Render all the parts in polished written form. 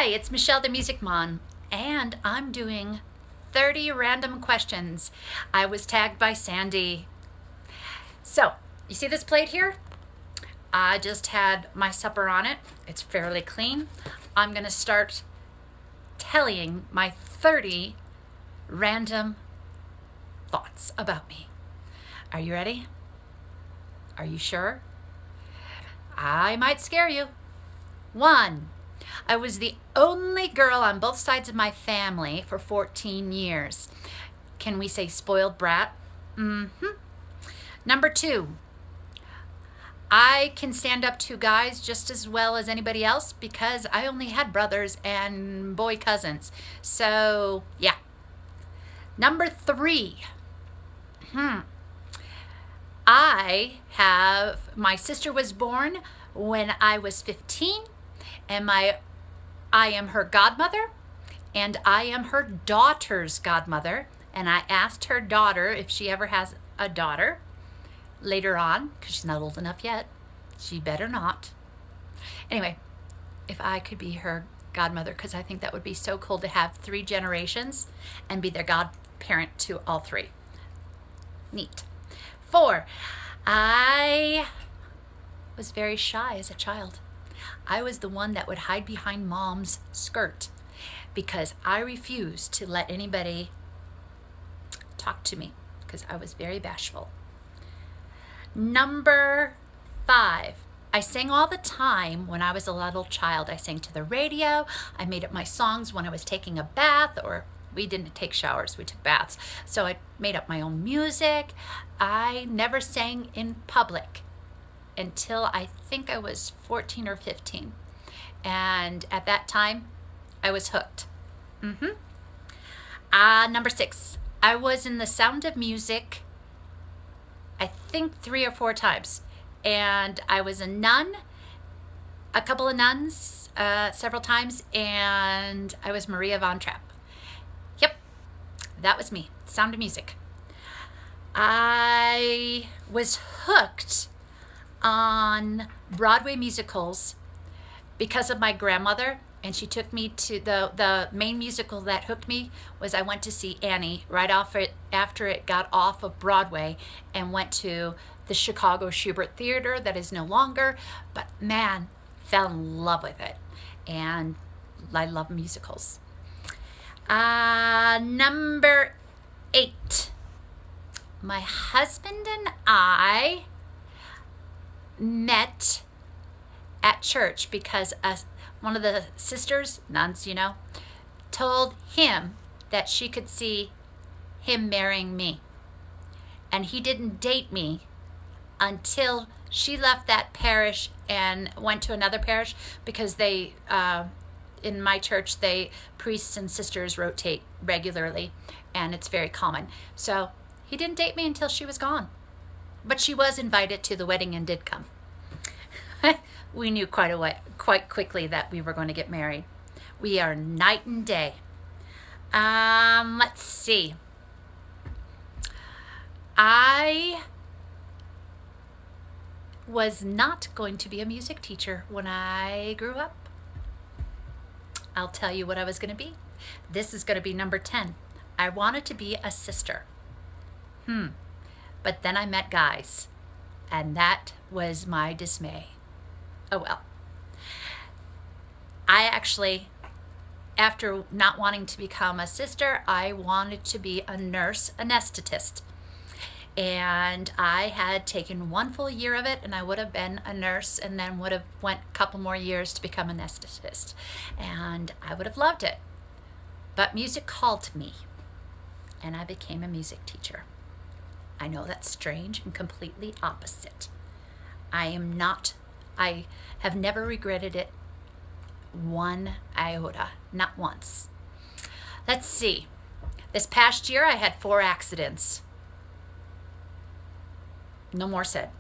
Hi, it's Michelle the Music Mon, and I'm doing 30 random questions. I was tagged by Sandy. So, you see this plate here? I just had my supper on it. It's fairly clean. I'm going to start telling my 30 random thoughts about me. Are you ready? Are you sure? I might scare you. 1. I was the only girl on both sides of my family for 14 years. Can we say spoiled brat? Number 2. I can stand up to guys just as well as anybody else because I only had brothers and boy cousins. So, yeah. Number 3. My sister was born when I was 15, and I am her godmother, and I am her daughter's godmother, and I asked her daughter if she ever has a daughter later on, because she's not old enough yet. She better not. Anyway, if I could be her godmother, because I think that would be so cool to have 3 generations and be their godparent to all 3. Neat. 4, I was very shy as a child. I was the one that would hide behind mom's skirt because I refused to let anybody talk to me because I was very bashful. Number 5, I sang all the time when I was a little child. I sang to the radio. I made up my songs when I was taking a bath, or we didn't take showers, we took baths. So I made up my own music. I never sang in public until I think I was 14 or 15. And at that time, I was hooked. Number 6, I was in The Sound of Music, I think 3 or 4 times. And I was a nun, a couple of nuns, several times, and I was Maria Von Trapp. Yep, that was me, Sound of Music. I was hooked on Broadway musicals because of my grandmother, and she took me to the main musical that hooked me was I went to see Annie right after it got off of Broadway and went to the Chicago Schubert Theater that is no longer, but man, fell in love with it, and I love musicals. Number 8, my husband and I met at church because one of the sisters, nuns, told him that she could see him marrying me. And he didn't date me until she left that parish and went to another parish because they, in my church, priests and sisters rotate regularly, and it's very common. So he didn't date me until she was gone. But she was invited to the wedding and did come. We knew quite quickly that we were going to get married. We are night and day. Let's see. I was not going to be a music teacher when I grew up. I'll tell you what I was going to be. This is going to be number 10. I wanted to be a sister. But then I met guys, and that was my dismay. Oh well. I actually, after not wanting to become a sister, I wanted to be a nurse anesthetist. And I had taken 1 full year of it, and I would have been a nurse and then would have went a couple more years to become an anesthetist. And I would have loved it. But music called to me, and I became a music teacher. I know that's strange and completely opposite. I have never regretted it 1 iota, not once. Let's see. This past year I had 4 accidents. No more said.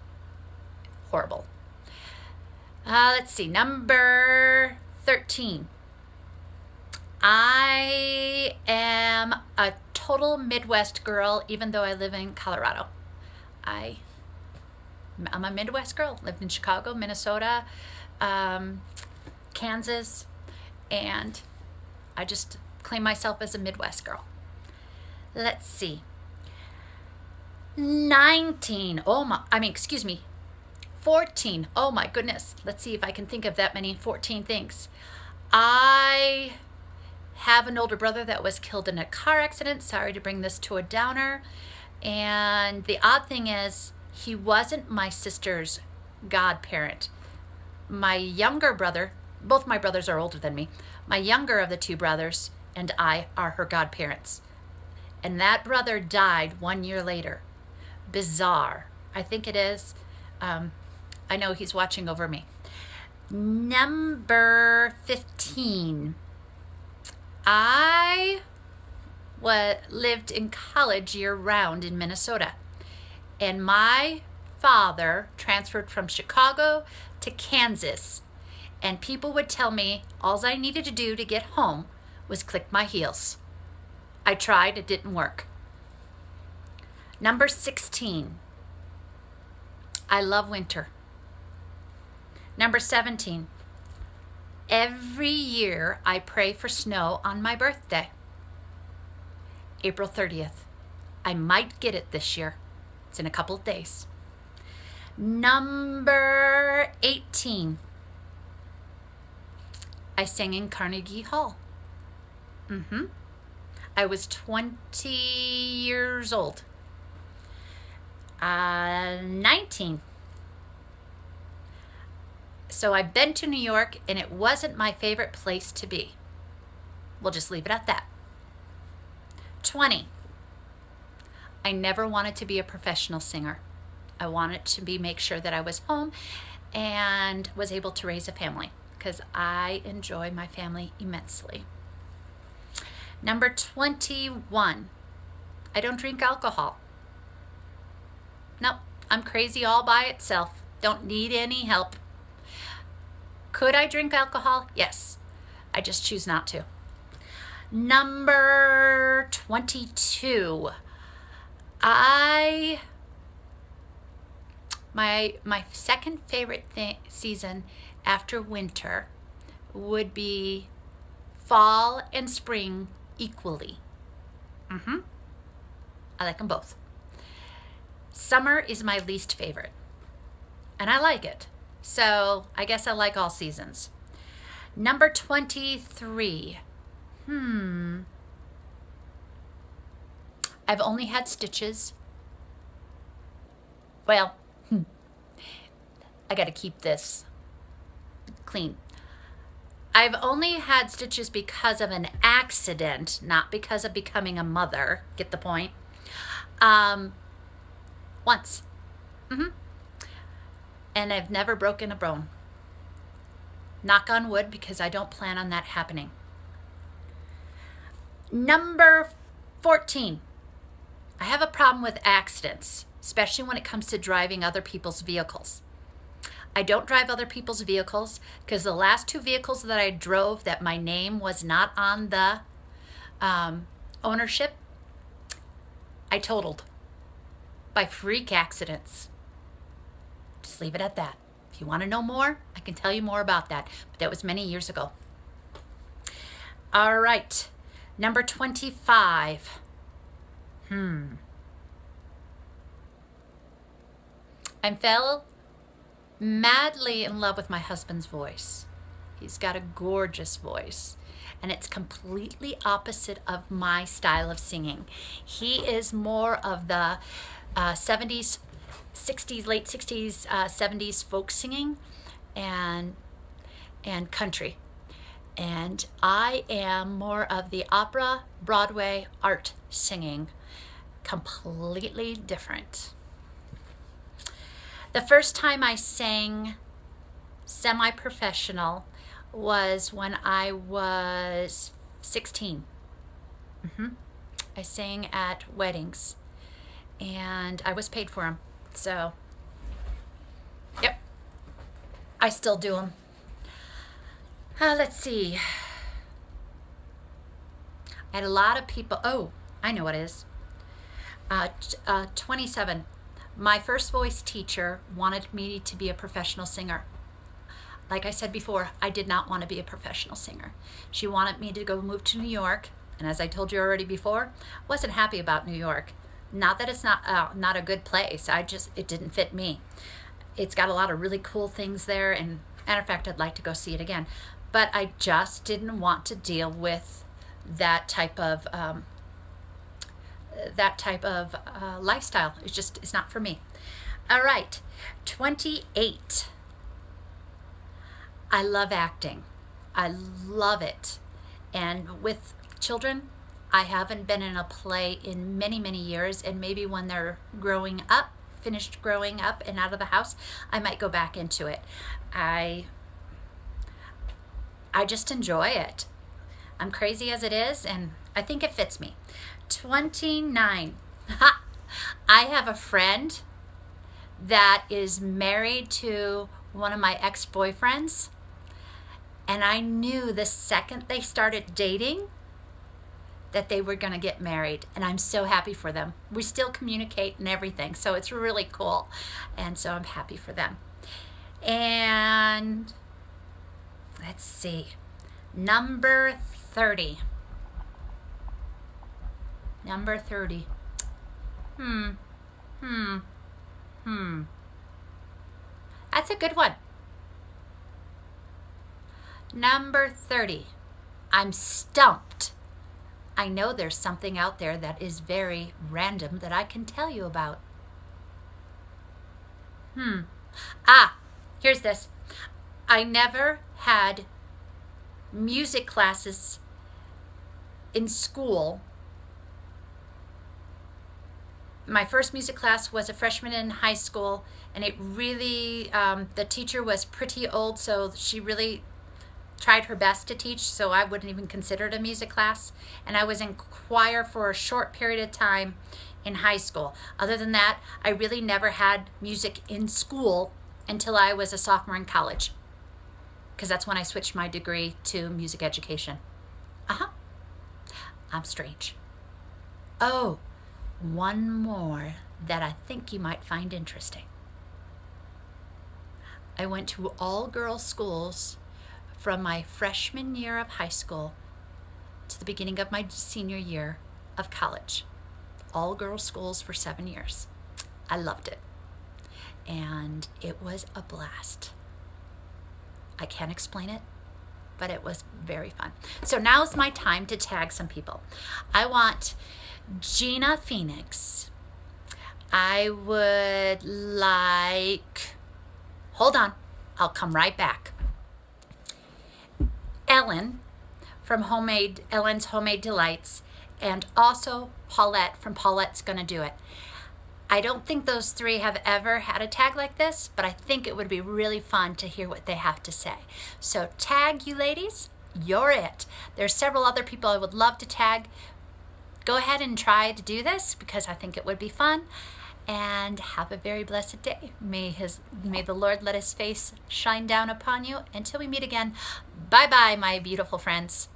Horrible. Let's see. Number 13. I am a total Midwest girl, even though I live in Colorado. I'm a Midwest girl. Lived in Chicago, Minnesota, Kansas, and I just claim myself as a Midwest girl. Let's see. 19. 14. Oh my goodness. Let's see if I can think of that many 14 things. I have an older brother that was killed in a car accident. Sorry to bring this to a downer. And the odd thing is, he wasn't my sister's godparent. My younger brother, both my brothers are older than me. My younger of the two brothers and I are her godparents. And that brother died 1 year later. Bizarre. I think it is. I know he's watching over me. Number 15. I lived in college year-round in Minnesota. And my father transferred from Chicago to Kansas. And people would tell me all I needed to do to get home was click my heels. I tried, it didn't work. Number 16. I love winter. Number 17. Every year I pray for snow on my birthday. April 30th. I might get it this year. It's in a couple of days. Number 18. I sang in Carnegie Hall. I was 20 years old. 19. So I've been to New York, and it wasn't my favorite place to be. We'll just leave it at that. 20. I never wanted to be a professional singer. I wanted to make sure that I was home and was able to raise a family, because I enjoy my family immensely. Number 21. I don't drink alcohol. Nope, I'm crazy all by itself. Don't need any help. Could I drink alcohol? Yes. I just choose not to. Number 22. My second favorite season after winter would be fall and spring equally. I like them both. Summer is my least favorite, and I like it. So I guess I like all seasons. Number 23. I've only had stitches. Well, I got to keep this clean. I've only had stitches because of an accident, not because of becoming a mother. Get the point? Once. And I've never broken a bone. Knock on wood, because I don't plan on that happening. Number 14. I have a problem with accidents, especially when it comes to driving other people's vehicles. I don't drive other people's vehicles because the last 2 vehicles that I drove that my name was not on the ownership, I totaled by freak accidents. Just leave it at that. If you want to know more, I can tell you more about that. But that was many years ago. All right. Number 25. I fell madly in love with my husband's voice. He's got a gorgeous voice, and it's completely opposite of my style of singing. He is more of the 70s, 60s, late 60s, 70s folk singing and country. And I am more of the opera, Broadway, art singing. Completely different. The first time I sang semi-professional was when I was 16. I sang at weddings, and I was paid for them. So, yep, I still do them. Let's see. I had a lot of people. Oh, I know what it is. 27. My first voice teacher wanted me to be a professional singer. like I said before, I did not want to be a professional singer. She wanted me to go move to New York, and as I told you already before, wasn't happy about New York. Not that it's not a good place. It didn't fit me. It's got a lot of really cool things there, and matter of fact, I'd like to go see it again. But I just didn't want to deal with that type of lifestyle. It's not for me. All right, 28. I love acting. I love it. And with children, I haven't been in a play in many, many years, and maybe when they're growing up, finished growing up and out of the house, I might go back into it. I just enjoy it. I'm crazy as it is, and I think it fits me. 29. I have a friend that is married to one of my ex-boyfriends, and I knew the second they started dating that they were going to get married, and I'm so happy for them. We still communicate and everything, so it's really cool, and so I'm happy for them. And let's see, number 30. Number 30. That's a good one. Number 30. I'm stumped. I know there's something out there that is very random that I can tell you about. Here's this. I never had music classes in school. My first music class was a freshman in high school, and it really, the teacher was pretty old, so she really tried her best to teach, so I wouldn't even consider it a music class. And I was in choir for a short period of time in high school. Other than that, I really never had music in school until I was a sophomore in college, because that's when I switched my degree to music education. I'm strange. Oh, one more that I think you might find interesting. I went to all-girls schools from my freshman year of high school to the beginning of my senior year of college. All-girls schools for 7 years. I loved it. And it was a blast. I can't explain it, but it was very fun. So now's my time to tag some people. I want Gina Phoenix. I would like, hold on, I'll come right back. Ellen from Ellen's Homemade Delights, and also Paulette from Paulette's Gonna Do It. I don't think those three have ever had a tag like this, but I think it would be really fun to hear what they have to say. So tag, you ladies, you're it. There's several other people I would love to tag. Go ahead and try to do this because I think it would be fun. And have a very blessed day. May the Lord let his face shine down upon you until we meet again. Bye-bye, my beautiful friends.